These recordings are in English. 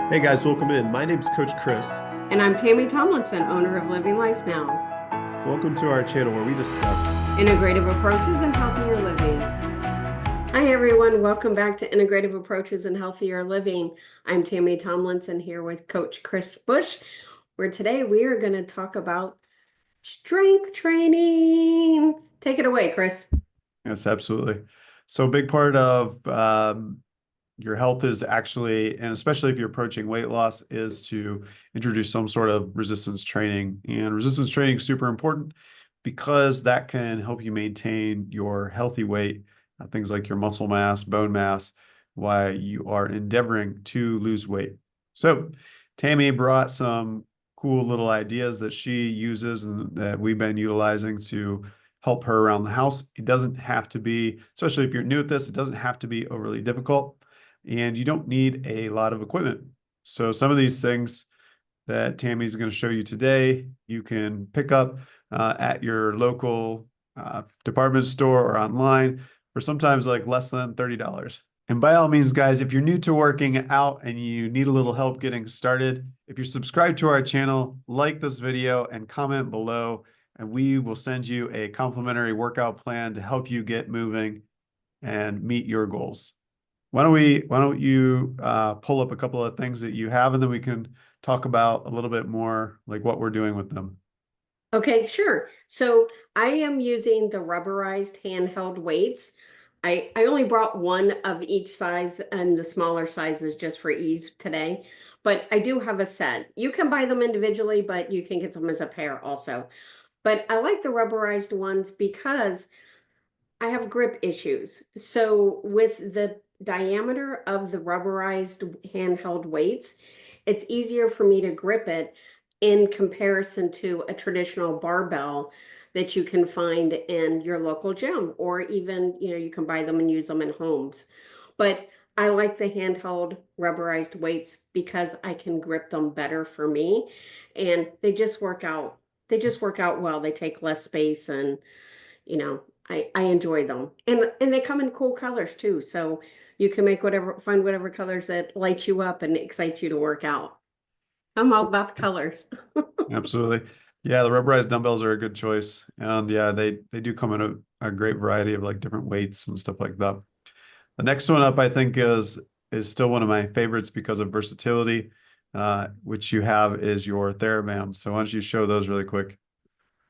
Hey guys, welcome in. My name's Coach Chris. And I'm Tami Tomlinson, owner of Living Life Now. Welcome to our channel where we discuss. Integrative approaches and healthier living. Hi everyone, welcome back to Integrative Approaches and Healthier Living. I'm Tami Tomlinson here with Coach Chris Bush, where today we are going to talk about strength training. Take it away, Chris. Yes, absolutely. So a big part of your health is actually, and especially if you're approaching weight loss, is to introduce some sort of resistance training. And resistance training is super important because that can help you maintain your healthy weight, things like your muscle mass, bone mass, while you are endeavoring to lose weight. So Tami brought some cool little ideas that she uses and that we've been utilizing to help her around the house. It doesn't have to be, especially if you're new at this, it doesn't have to be overly difficult and you don't need a lot of equipment. So some of these things that Tami's going to show you today, you can pick up at your local department store or online for sometimes like less than $30. And by all means, guys, if you're new to working out and you need a little help getting started, if you're subscribed to our channel, like this video and comment below, and we will send you a complimentary workout plan to help you get moving and meet your goals. Why don't you pull up a couple of things that you have, and then we can talk about a little bit more like what we're doing with them. Okay, sure. So I am using the rubberized handheld weights. I only brought one of each size and the smaller sizes just for ease today, but I do have a set. You can buy them individually, but you can get them as a pair also. But I like the rubberized ones because I have grip issues. So with the diameter of the rubberized handheld weights, it's easier for me to grip it in comparison to a traditional barbell that you can find in your local gym, or even, you can buy them and use them in homes. But I like the handheld rubberized weights because I can grip them better for me, and they just work out. They just work out well. They take less space, and I enjoy them. And they come in cool colors too. So you can find whatever colors that light you up and excite you to work out. I'm all about the colors. Absolutely. Yeah, the rubberized dumbbells are a good choice. And yeah, they do come in a great variety of like different weights and stuff like that. The next one up, I think, is still one of my favorites because of versatility, which you have is your Thera-bands. So why don't you show those really quick?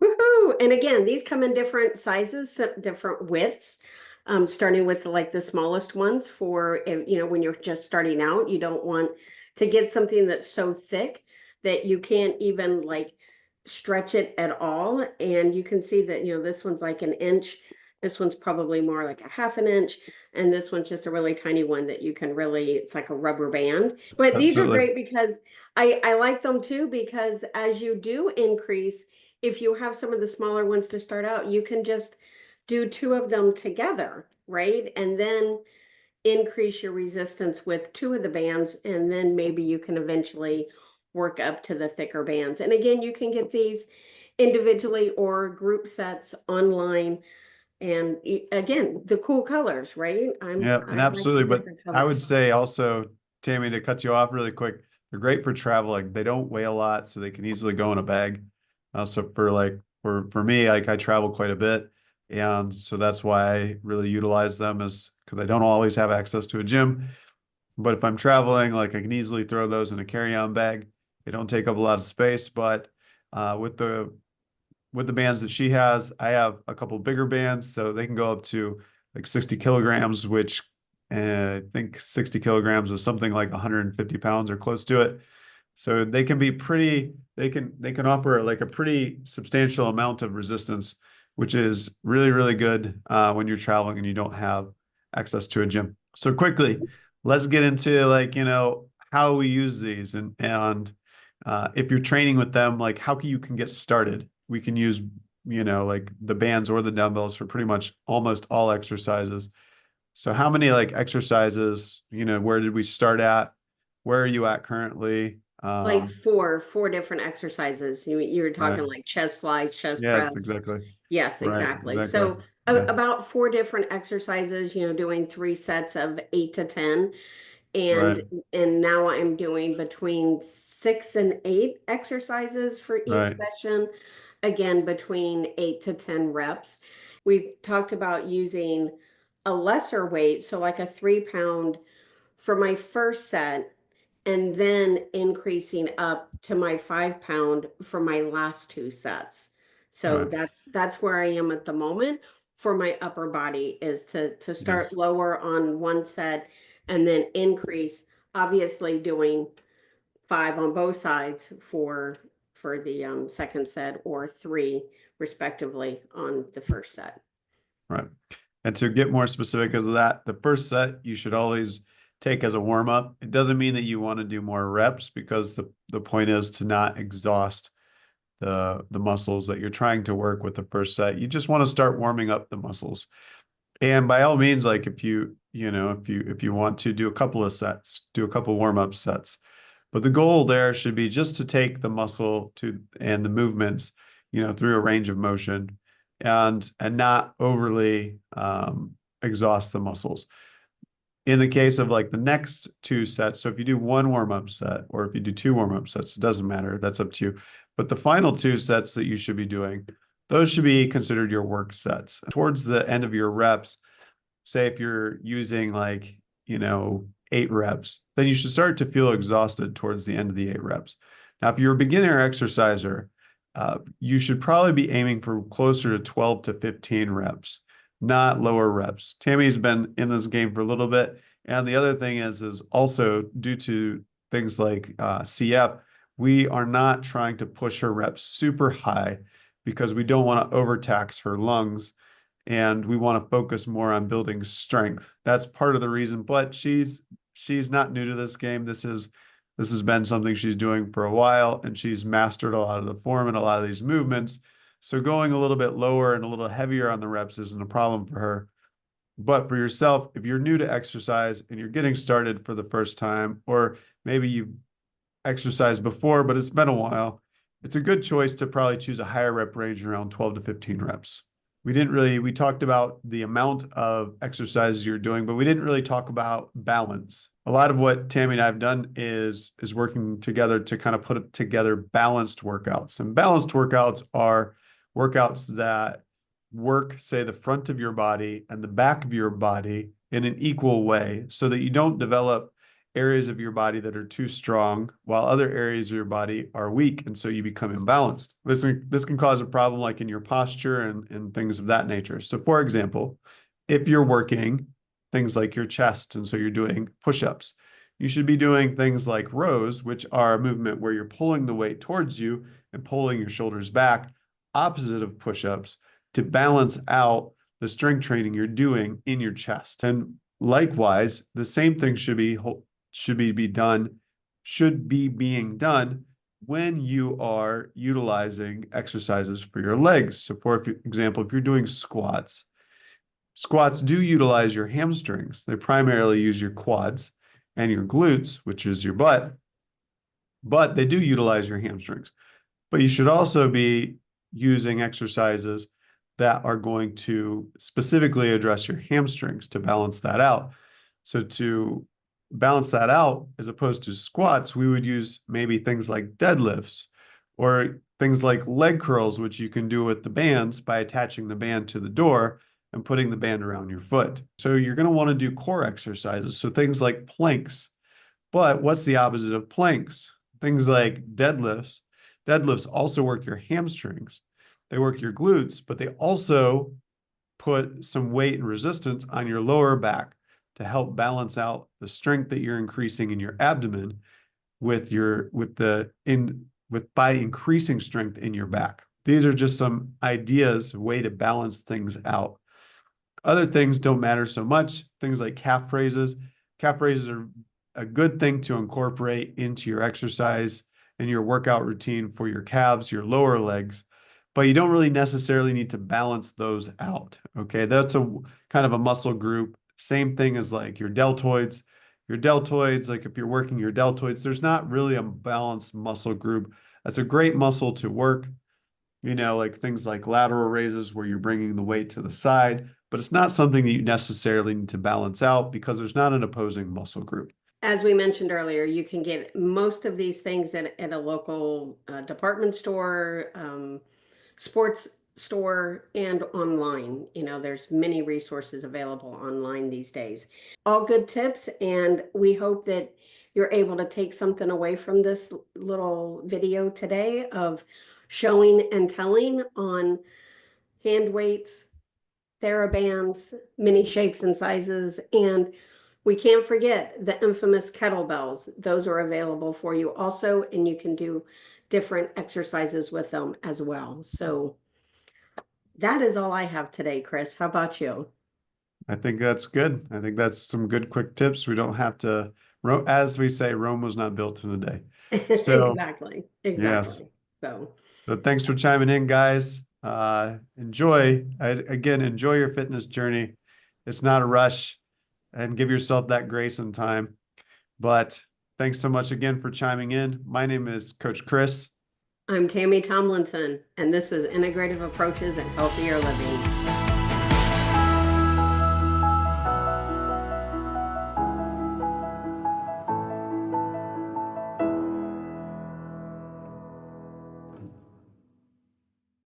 Woohoo! And again, these come in different sizes, different widths. Starting with like the smallest ones for when you're just starting out, you don't want to get something that's so thick that you can't even like stretch it at all. And you can see that this one's like an inch, this one's probably more like a half an inch, and this one's just a really tiny one that you can really, it's like a rubber band. But these are Absolutely. great because I like them too, because as you do increase, if you have some of the smaller ones to start out, you can just do two of them together, right? And then increase your resistance with two of the bands, and then maybe you can eventually work up to the thicker bands. And again, you can get these individually or group sets online. And again, the cool colors, right? Yeah, and I like absolutely. the But different I would colors. say also, Tammy, to cut you off really quick, they're great for travel. Like they don't weigh a lot, so they can easily go in a bag. So for like for me, like I travel quite a bit, and so that's why I really utilize them is because I don't always have access to a gym. But if I'm traveling, like I can easily throw those in a carry-on bag. They don't take up a lot of space, but with the bands that she has, I have a couple bigger bands, so they can go up to like 60 kilograms, which I think 60 kilograms is something like 150 pounds or close to it. So they can be they can offer like a pretty substantial amount of resistance, which is really, really good when you're traveling and you don't have access to a gym. So quickly, let's get into like, how we use these and if you're training with them, like how you can get started. We can use, like the bands or the dumbbells for pretty much almost all exercises. So how many like exercises, where did we start at? Where are you at currently? Like four different exercises. You were Right. talking like chest flies, chest Yes, press. exactly. Yes, Right, exactly. exactly. So Yeah. about four different exercises, doing three sets of 8 to 10. and Right. and now I'm doing between 6 and 8 exercises for each Right. session, again between 8 to 10 reps. We talked about using a lesser weight, so like a 3 pound for my first set, and then increasing up to my 5 pound for my last two sets. So Right. that's where I am at the moment for my upper body, is to start Yes. lower on one set and then increase, obviously doing 5 on both sides for the second set, or 3 respectively on the first set. Right. And to get more specific as that, the first set you should always take as a warm up. It doesn't mean that you want to do more reps, because the point is to not exhaust the muscles that you're trying to work with the first set. You just want to start warming up the muscles. And by all means, like if you want to do a couple of sets, do a couple warm-up sets. But the goal there should be just to take the muscle to and the movements, through a range of motion, and not overly exhaust the muscles. In the case of like the next two sets, so if you do one warm-up set or if you do two warm-up sets, it doesn't matter. That's up to you. But the final two sets that you should be doing, those should be considered your work sets. Towards the end of your reps, say if you're using like, 8 reps, then you should start to feel exhausted towards the end of the 8 reps. Now, if you're a beginner exerciser, you should probably be aiming for closer to 12 to 15 reps, not lower reps. Tammy's been in this game for a little bit. And the other thing is also due to things like CF, we are not trying to push her reps super high because we don't want to overtax her lungs, and we want to focus more on building strength. That's part of the reason. But she's not new to this game. This has been something she's doing for a while, and she's mastered a lot of the form and a lot of these movements. So going a little bit lower and a little heavier on the reps isn't a problem for her. But for yourself, if you're new to exercise and you're getting started for the first time, or maybe you've exercised before, but it's been a while, it's a good choice to probably choose a higher rep range around 12 to 15 reps. We talked about the amount of exercises you're doing, but we didn't really talk about balance. A lot of what Tammy and I have done is working together to kind of put together balanced workouts. And balanced workouts are workouts that work, say, the front of your body and the back of your body in an equal way, so that you don't develop areas of your body that are too strong while other areas of your body are weak, and so you become imbalanced. This can cause a problem like in your posture and things of that nature. So for example, if you're working things like your chest and so you're doing push-ups, you should be doing things like rows, which are a movement where you're pulling the weight towards you and pulling your shoulders back, opposite of push-ups, to balance out the strength training you're doing in your chest. And likewise, the same thing should be being done when you are utilizing exercises for your legs. So for example, if you're doing squats, squats do utilize your hamstrings. They primarily use your quads and your glutes, which is your butt, but they do utilize your hamstrings. But you should also be using exercises that are going to specifically address your hamstrings to balance that out. So to balance that out, as opposed to squats, we would use maybe things like deadlifts or things like leg curls, which you can do with the bands by attaching the band to the door and putting the band around your foot. So you're going to want to do core exercises. So things like planks. But what's the opposite of planks? Things like deadlifts. Deadlifts also work your hamstrings. They work your glutes, but they also put some weight and resistance on your lower back to help balance out the strength that you're increasing in your abdomen by increasing strength in your back. These are just some ideas, a way to balance things out. Other things don't matter so much. Things like calf raises. Calf raises are a good thing to incorporate into your exercise and your workout routine for your calves, your lower legs, but you don't really necessarily need to balance those out. Okay, that's a kind of a muscle group. Same thing as like your deltoids. Your deltoids, like if you're working your deltoids, there's not really a balanced muscle group. That's a great muscle to work, like things like lateral raises where you're bringing the weight to the side, but it's not something that you necessarily need to balance out because there's not an opposing muscle group. As we mentioned earlier, you can get most of these things at a local department store, sports store, and online. You know, there's many resources available online these days. All good tips, and we hope that you're able to take something away from this little video today of showing and telling on hand weights, Thera-bands, many shapes and sizes, and we can't forget the infamous kettlebells. Those are available for you also, and you can do different exercises with them as well. So that is all I have today, Chris. How about you? I think that's good. I think that's some good quick tips. We don't have to, as we say, Rome was not built in a day. So, Exactly. yes. Exactly. So So thanks for chiming in, guys. Again, enjoy your fitness journey. It's not a rush, and give yourself that grace and time. But thanks so much again for chiming in. My name is Coach Chris. I'm Tami Tomlinson, and this is Integrative Approaches and Healthier Living.